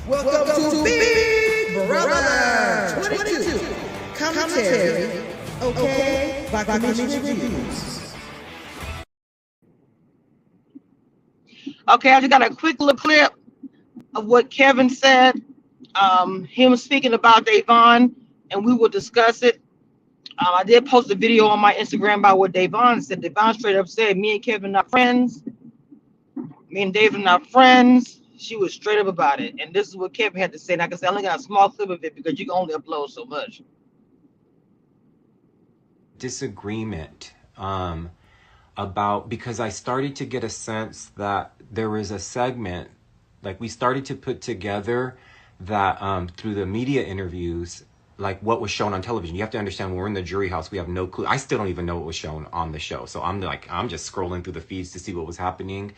Welcome to Big Brother 22 Commentary, okay, by Commission Reviews. Okay, I just got a quick little clip of what Kevin said. Him speaking about Davon, and we will discuss it. I did post a video on my Instagram about what Davon said. Davon straight up said, "Me and Kevin not friends. Me and David not friends." She was straight up about it, and this is what Kevin had to say. And like I said, I only got a small clip of it because you can only upload so much. Disagreement about, because I started to get a sense that there was a segment, like we started to put together that through the media interviews, like what was shown on television. You have to understand, when we're in the jury house, we have no clue. I still don't even know what was shown on the show. So I'm just scrolling through the feeds to see what was happening.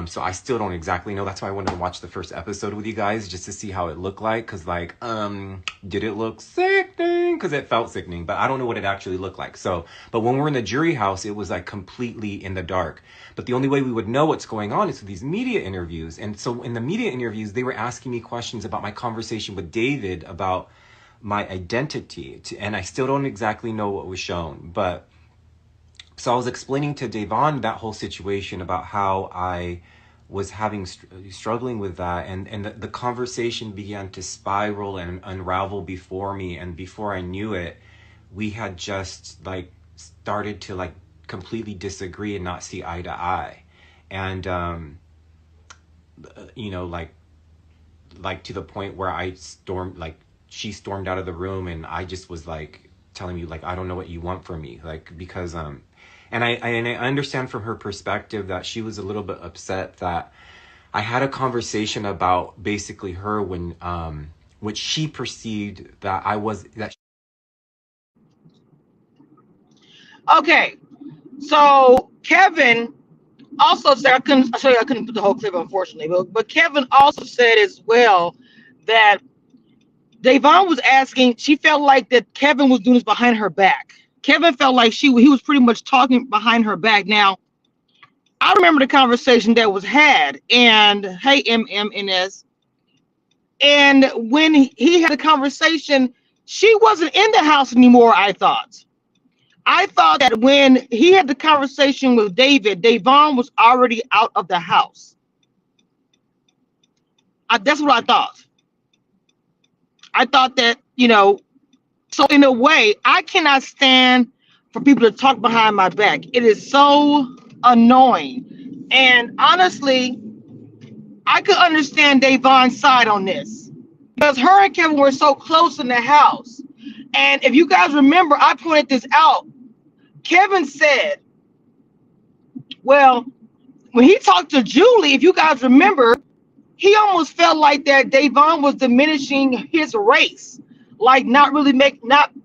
So I still don't exactly know. That's why I wanted to watch the first episode with you guys, just to see how it looked like. Cause like, did it look sickening? Cause it felt sickening, but I don't know what it actually looked like. So, but when we're in the jury house, it was like completely in the dark. But the only way we would know what's going on is through these media interviews. And so in the media interviews, they were asking me questions about my conversation with David about my identity. And I still don't exactly know what was shown, but so I was explaining to Davon that whole situation about how I was struggling with that, and the conversation began to spiral and unravel before me, and before I knew it, we had just like started to like completely disagree and not see eye to eye, and you know, like to the point where she stormed out of the room, and I just was like telling me, like, I don't know what you want from me, like, because and I understand from her perspective that she was a little bit upset that I had a conversation about basically her when which she perceived that I was that. Okay, so Kevin also said, I couldn't put the whole clip, unfortunately, but Kevin also said as well that Davon was asking, she felt like that Kevin was doing this behind her back. Kevin felt like he was pretty much talking behind her back. Now, I remember the conversation that was had, and hey, MMNS, and when he had a conversation, she wasn't in the house anymore, I thought that when he had the conversation with David, Davon was already out of the house. That's what I thought. I thought that, you know, so in a way, I cannot stand for people to talk behind my back. It is so annoying. And honestly, I could understand Davon's side on this, because her and Kevin were so close in the house. And if you guys remember, I pointed this out. Kevin said, well, when he talked to Julie, if you guys remember, he almost felt like that Davon was diminishing his race, like not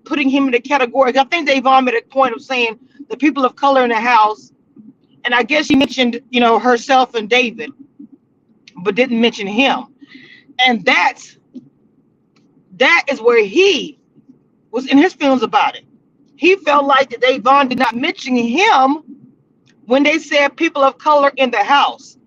putting him in the category. I think Davon made a point of saying the people of color in the house, and I guess she mentioned, you know, herself and David, but didn't mention him. And that is where he was in his feelings about it. He felt like that Davon did not mention him when they said people of color in the house.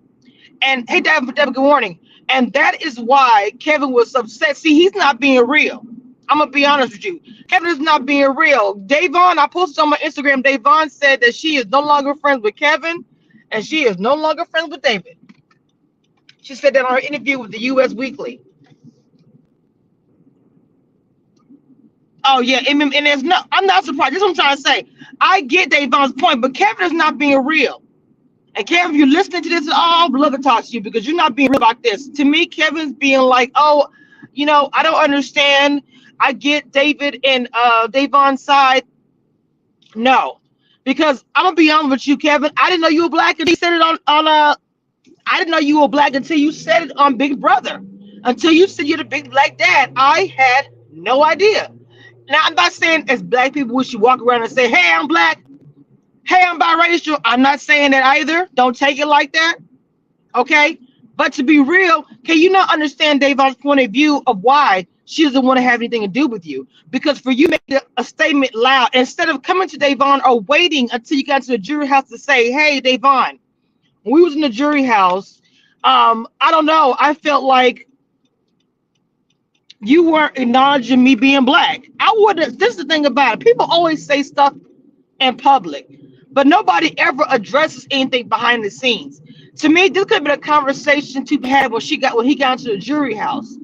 And hey, David, good morning. And that is why Kevin was upset. See, he's not being real. I'm gonna be honest with you. Kevin is not being real. Davon, I posted on my Instagram, Davon said that she is no longer friends with Kevin, and she is no longer friends with David. She said that on her interview with the US Weekly. Oh yeah, and there's no, I'm not surprised. That's what I'm trying to say. I get Davon's point, but Kevin is not being real. And Kevin, if you're listening to this, I'd love to talk to you, because you're not being real about this. To me, Kevin's being like, oh, you know, I don't understand. I get David and Davon's side. No, because I'm gonna be honest with you, Kevin. I didn't know you were black, and he said it on I didn't know you were black until you said it on Big Brother. Until you said you're the big black dad, I had no idea. Now, I'm not saying as black people we should walk around and say, hey, I'm black. Hey, I'm biracial. I'm not saying that either. Don't take it like that. Okay? But to be real, can you not understand Davon's point of view of why she doesn't want to have anything to do with you? Because for you to make a statement loud, instead of coming to Davon or waiting until you got to the jury house to say, hey, Davon, when we was in the jury house, I don't know, I felt like you weren't acknowledging me being black. I wouldn't. This is the thing about it. People always say stuff in public, but nobody ever addresses anything behind the scenes. To me, this could have been a conversation to have when he got into the jury house.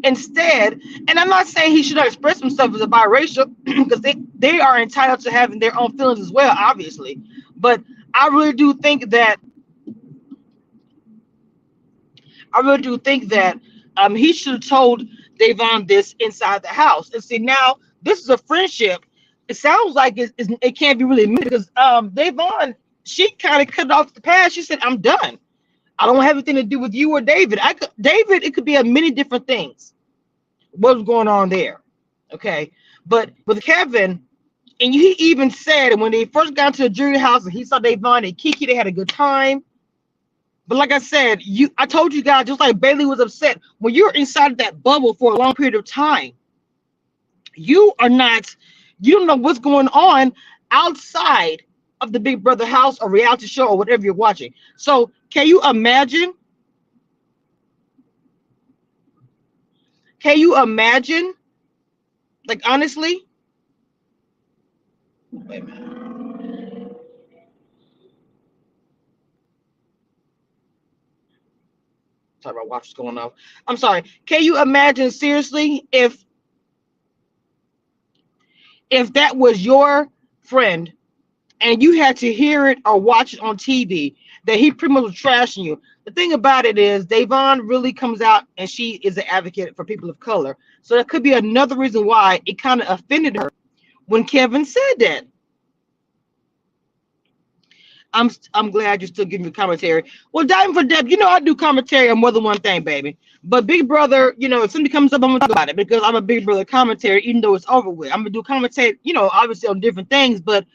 Instead, and I'm not saying he should not express himself as a biracial because they are entitled to having their own feelings as well, obviously. But I really do think that he should have told Davon this inside the house. And see, now this is a friendship. It sounds like it can't be really admitted because Davon, she kind of cut off the path. She said, "I'm done. I don't have anything to do with you or David." David, it could be a many different things. What's going on there? Okay, but with Kevin, and he even said when they first got to the jury house and he saw Davon and Kiki, they had a good time. But like I said, I told you guys, just like Bailey was upset, when you're inside of that bubble for a long period of time, you don't know what's going on outside of the Big Brother house or reality show or whatever you're watching. So can you imagine? Like, honestly? Wait a minute. Sorry, my watch is going off. I'm sorry. Can you imagine, seriously, if that was your friend and you had to hear it or watch it on TV, that he pretty much was trashing you? The thing about it is, Davon really comes out and she is an advocate for people of color. So that could be another reason why it kind of offended her when Kevin said that. I'm glad you're still giving me commentary. Well, diving for depth, I do commentary on more than one thing, baby. But Big Brother, if something comes up, I'm gonna talk about it because I'm a Big Brother commentary, even though it's over with. I'm gonna do commentary, obviously on different things, but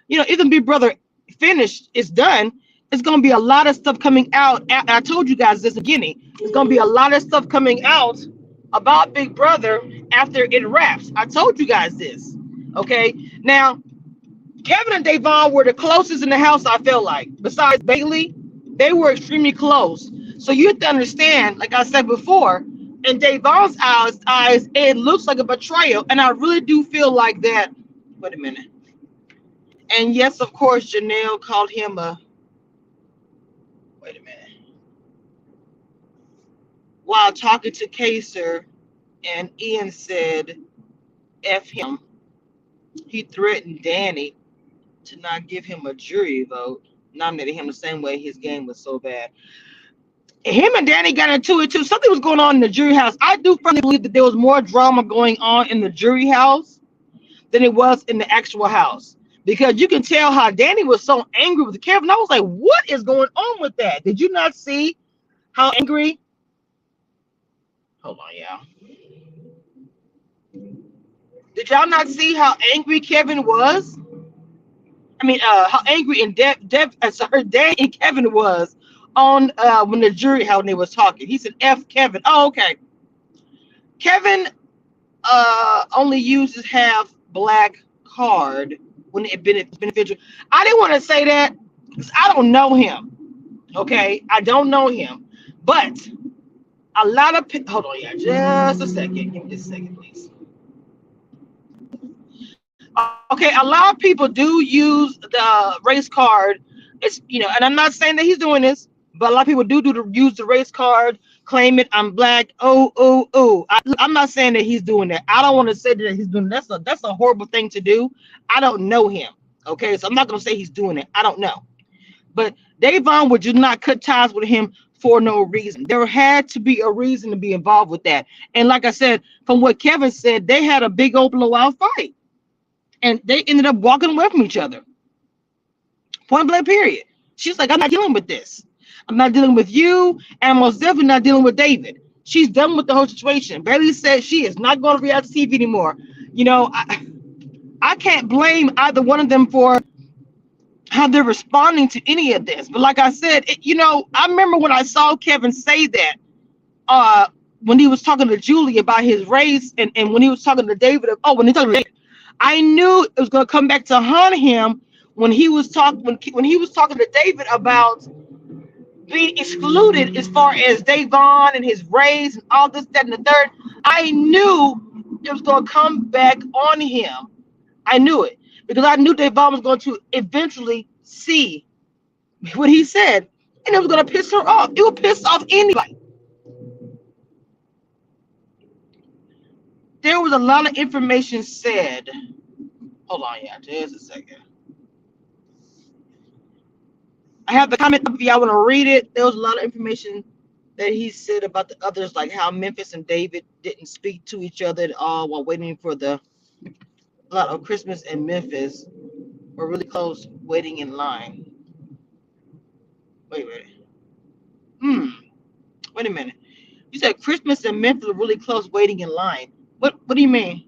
even Big Brother finished, it's done. It's gonna be a lot of stuff coming out. I told you guys this beginning. It's gonna be a lot of stuff coming out about Big Brother after it wraps. I told you guys this. Okay, now. Kevin and Davon were the closest in the house, I felt like. Besides Bailey, they were extremely close. So you have to understand, like I said before, in Davon's eyes, it looks like a betrayal. And I really do feel like that. Wait a minute. And yes, of course, Janelle called him wait a minute. While talking to Kaser, and Ian said, F him. He threatened Danny to not give him a jury vote, nominating him the same way his game was so bad. Him and Danny got into it too. Something was going on in the jury house. I do firmly believe that there was more drama going on in the jury house than it was in the actual house. Because you can tell how Danny was so angry with Kevin. I was like, what is going on with that? Did you not see how angry? Hold on, y'all. Did y'all not see how angry Kevin was? I mean, how angry and Danny and Kevin was on when the jury how they was talking. He said, "F Kevin." Oh, okay. Kevin only uses half black card when it beneficial. I didn't want to say that because I don't know him. Okay, I don't know him, but a lot of hold on, yeah, just a second. Give me just a second, please. Okay, a lot of people do use the race card. It's and I'm not saying that he's doing this, but a lot of people use the race card, claim it. I'm black. Oh. I'm not saying that he's doing that. I don't want to say that he's doing that. That's a horrible thing to do. I don't know him. Okay, so I'm not gonna say he's doing it. I don't know. But Davon would you not cut ties with him for no reason. There had to be a reason to be involved with that. And like I said, from what Kevin said, they had a big old blowout fight. And they ended up walking away from each other. Point blank, period. She's like, I'm not dealing with this. I'm not dealing with you, and I'm most definitely not dealing with David. She's done with the whole situation. Bailey said she is not going to reality TV anymore. I can't blame either one of them for how they're responding to any of this. But like I said, I remember when I saw Kevin say that when he was talking to Julie about his race, and when he was talking to David. When he talking to David, I knew it was going to come back to haunt him when he was talking to David about being excluded as far as Davon and his race and all this, that, and the third. I knew it was going to come back on him. I knew it because I knew Devon was going to eventually see what he said, and it was going to piss her off. It would piss off anybody. There was a lot of information said. Hold on, yeah, just a second. I have the comment up if y'all want to read it. There was a lot of information that he said about the others, like how Memphis and David didn't speak to each other at all while waiting for a lot of Christmas and Memphis were really close waiting in line. Wait. Wait a minute. You said Christmas and Memphis were really close waiting in line. What do you mean?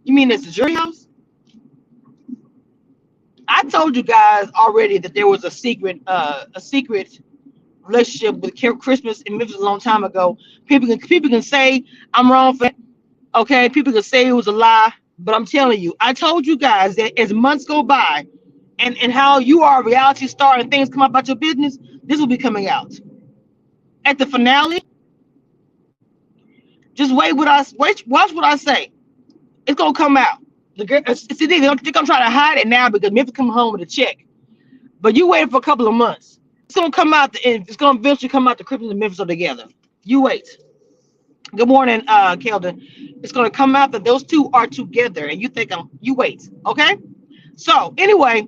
You mean it's the jury house? I told you guys already that there was a secret relationship with Christmas and Memphis a long time ago. People can say I'm wrong for it. Okay, people can say it was a lie, but I'm telling you, I told you guys that as months go by, and how you are a reality star and things come up about your business, this will be coming out at the finale. Just watch what I say. It's gonna come out. They're gonna try to hide it now because Memphis come home with a check. But you wait for a couple of months. It's gonna come out, and it's gonna eventually come out. The Christmas and Memphis are together. You wait. Good morning, Keldon. It's gonna come out that those two are together, and you wait. Okay. So anyway,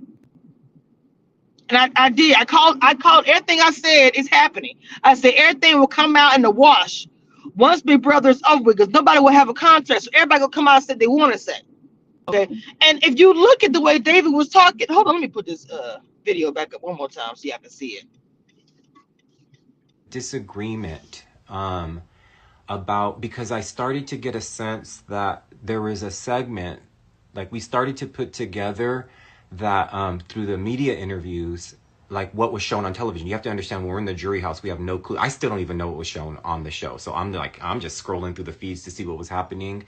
and I called everything I said is happening. I said everything will come out in the wash once Big Brother is over, because nobody will have a contract, so everybody will come out and say they want to say. Okay. And if you look at the way David was talking, hold on, let me put this video back up one more time so y'all can see it. Disagreement about, because I started to get a sense that there was a segment, like we started to put together that through the media interviews, like what was shown on television. You have to understand, when we're in the jury house, we have no clue. I still don't even know what was shown on the show. So I'm just scrolling through the feeds to see what was happening.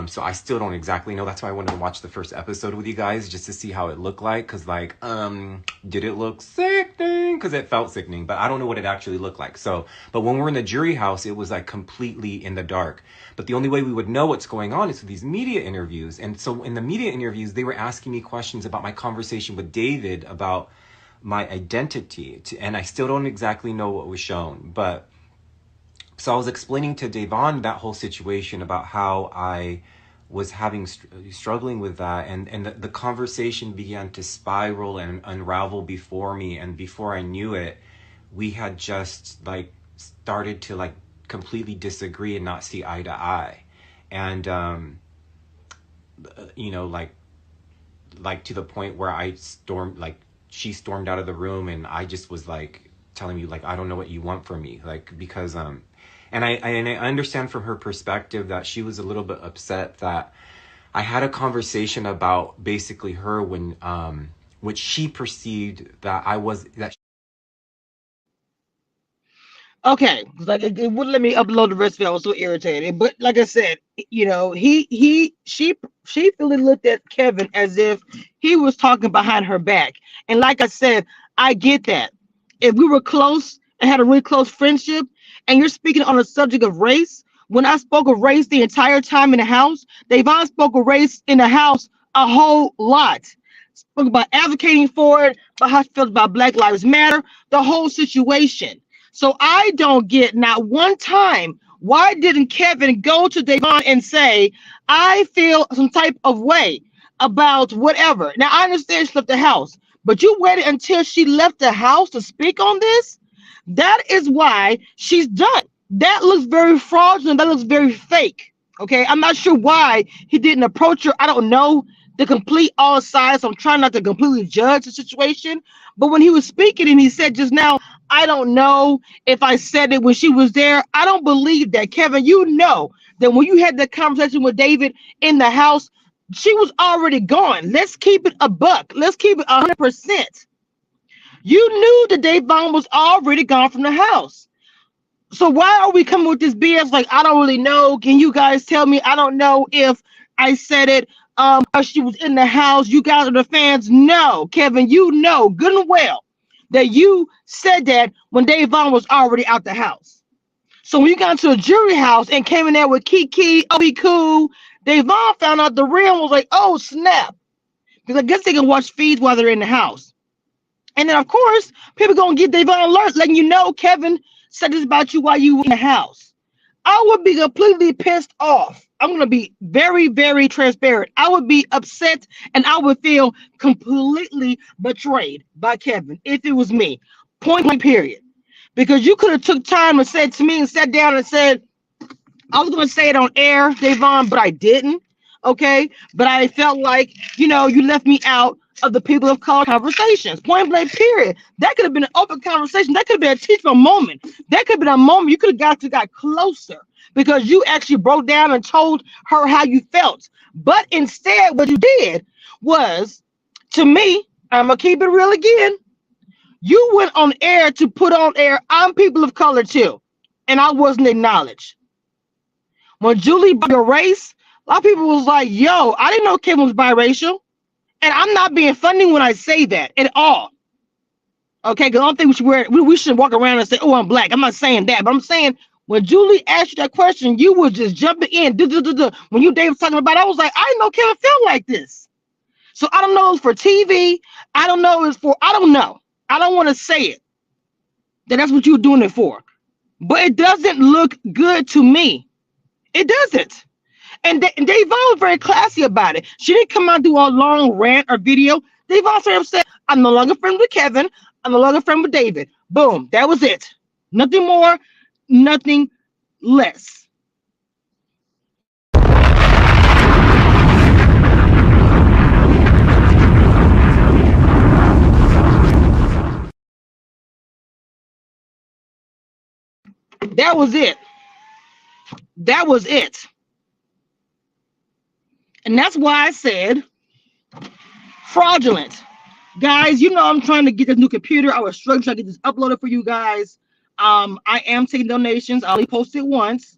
So I still don't exactly know. That's why I wanted to watch the first episode with you guys, just to see how it looked like. Cause did it look sickening? Cause it felt sickening, but I don't know what it actually looked like. So, but when we're in the jury house, it was like completely in the dark. But the only way we would know what's going on is through these media interviews. And so in the media interviews, they were asking me questions about my conversation with David about my identity. And I still don't exactly know what was shown, but so I was explaining to Devon that whole situation about how I was struggling with that, and the conversation began to spiral and unravel before me, and before I knew it, we had just like started to like completely disagree and not see eye to eye, and like to the point where she stormed out of the room, and I just was like telling me, like, I don't know what you want from me, like, because and I understand from her perspective that she was a little bit upset that I had a conversation about basically her when which she perceived that Okay, like it wouldn't let me upload the rest of it. I was so irritated. But like I said, she really looked at Kevin as if he was talking behind her back. And like I said, I get that. If we were close and had a really close friendship, and you're speaking on the subject of race, when I spoke of race the entire time in the house, Devon spoke of race in the house a whole lot. Spoke about advocating for it, about how she felt about Black Lives Matter, the whole situation. So I don't get, not one time, why didn't Kevin go to Devon and say, I feel some type of way about whatever? Now, I understand she left the house, but you waited until she left the house to speak on this? That is why she's done. That looks very fraudulent. That looks very fake. Okay, I'm not sure why he didn't approach her. I don't know the complete all sides. So I'm trying not to completely judge the situation. But when he was speaking and he said just now, I don't know if I said it when she was there, I don't believe that. Kevin, you know that when you had that conversation with David in the house, she was already gone. Let's keep it a buck. Let's keep it 100%. You knew that Devon was already gone from the house. So why are we coming with this BS? Like, I don't really know. Can you guys tell me? I don't know if I said it she was in the house. You guys are the fans. No, Kevin, you know good and well that you said that when Devon was already out the house. So when you got to the jury house and came in there with Kiki, oh, be cool, Davon found out the real and was like, oh, snap. Because I guess they can watch feeds while they're in the house. And then, of course, people going to get Davon alert, letting you know Kevin said this about you while you were in the house. I would be completely pissed off. I'm going to be very, very transparent. I would be upset and I would feel completely betrayed by Kevin if it was me. Point blank, period. Because you could have took time and said to me and sat down and said, I was going to say it on air, Davon, but I didn't. Okay. But I felt like, you left me out of the people of color conversations. Point blank, period. That could have been an open conversation. That could have been a teachable moment. That could have been a moment you could have got closer because you actually broke down and told her how you felt. But instead, what you did was, to me, I'm going to keep it real again. You went on air to put on air, I'm people of color too. And I wasn't acknowledged. When Julie brought your race, a lot of people was like, yo, I didn't know Kevin was biracial. And I'm not being funny when I say that at all. Okay, because I don't think we should walk around and say, oh, I'm black. I'm not saying that, but I'm saying when Julie asked you that question, you were just jumping in. When Dave was talking about it, I was like, I didn't know Kevin felt like this. So I don't know it's for TV. I don't know I don't know. I don't want to say it. That's what you're doing it for. But it doesn't look good to me. It doesn't. And Davon was very classy about it. She didn't come out and do a long rant or video. Davon straight up said, I'm no longer friends with Kevin. I'm no longer friends with David. Boom. That was it. Nothing more, nothing less. That was it. That was it. And that's why I said fraudulent. Guys, I'm trying to get this new computer. I was struggling trying to get this uploaded for you guys. I am taking donations. I only posted once.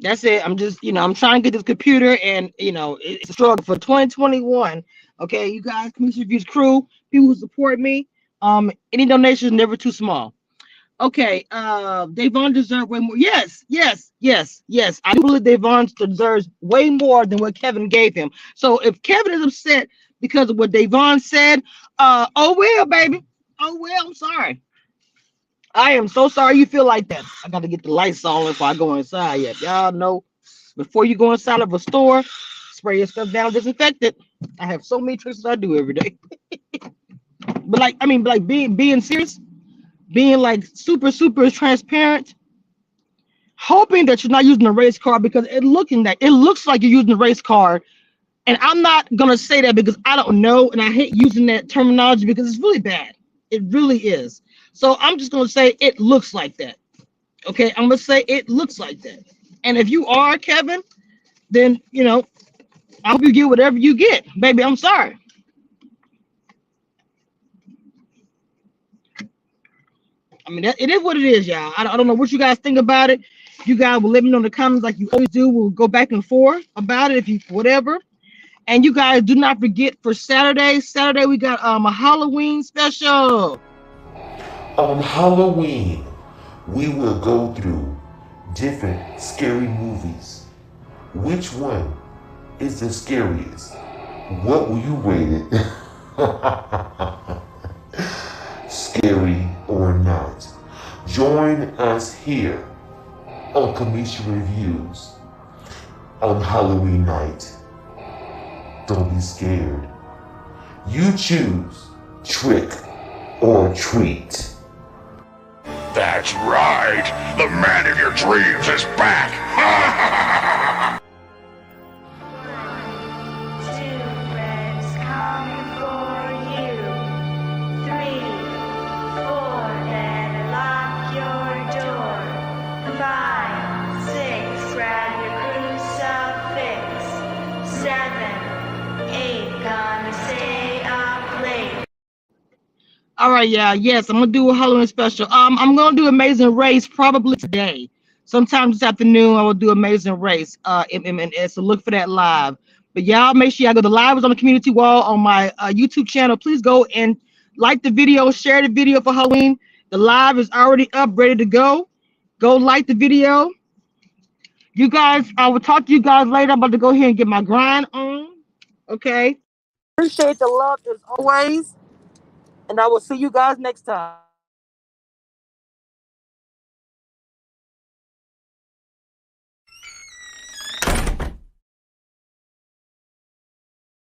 That's it. I'm just, I'm trying to get this computer and, it's a struggle for 2021. Okay, you guys, Community Reviews crew, people who support me, any donation is never too small. Okay, Davon deserves way more. Yes. I do believe Davon deserves way more than what Kevin gave him. So if Kevin is upset because of what Davon said, oh well, baby. Oh well, I'm sorry. I am so sorry you feel like that. I got to get the lights on before I go inside. Yet y'all know, before you go inside of a store, spray your stuff down, disinfect it. I have so many tricks I do every day. But being serious, being like super transparent, hoping that you're not using a race card because it looks like you're using a race card. And I'm not gonna say that because I don't know, and I hate using that terminology because it's really bad. It really is. So I'm just gonna say it looks like that. Okay, I'm gonna say it looks like that. And if you are Kevin, then I hope you get whatever you get, baby. I'm sorry. I mean, it is what it is, y'all. I don't know what you guys think about it. You guys will let me know in the comments like you always do. We'll go back and forth about it if you whatever. And you guys do not forget for Saturday. Saturday we got a Halloween special. On Halloween, we will go through different scary movies. Which one is the scariest? What will you rate it? Scary or not? Join us here on Kamisha Reviews on Halloween night. Don't be scared. You choose trick or treat. That's right. The man of your dreams is back. Two friends coming for you. 3, 4, then lock your door. 5, 6, grab your crucifix. 7, 8, gonna stay up late. All right, yeah, yes, I'm gonna do a Halloween special. I'm gonna do Amazing Race probably today. Sometime this afternoon, I will do Amazing Race. And so look for that live. But y'all make sure y'all go. The live is on the community wall on my YouTube channel. Please go and like the video, share the video for Halloween. The live is already up, ready to go. Go like the video. You guys, I will talk to you guys later. I'm about to go here and get my grind on. Okay. Appreciate the love as always. And I will see you guys next time.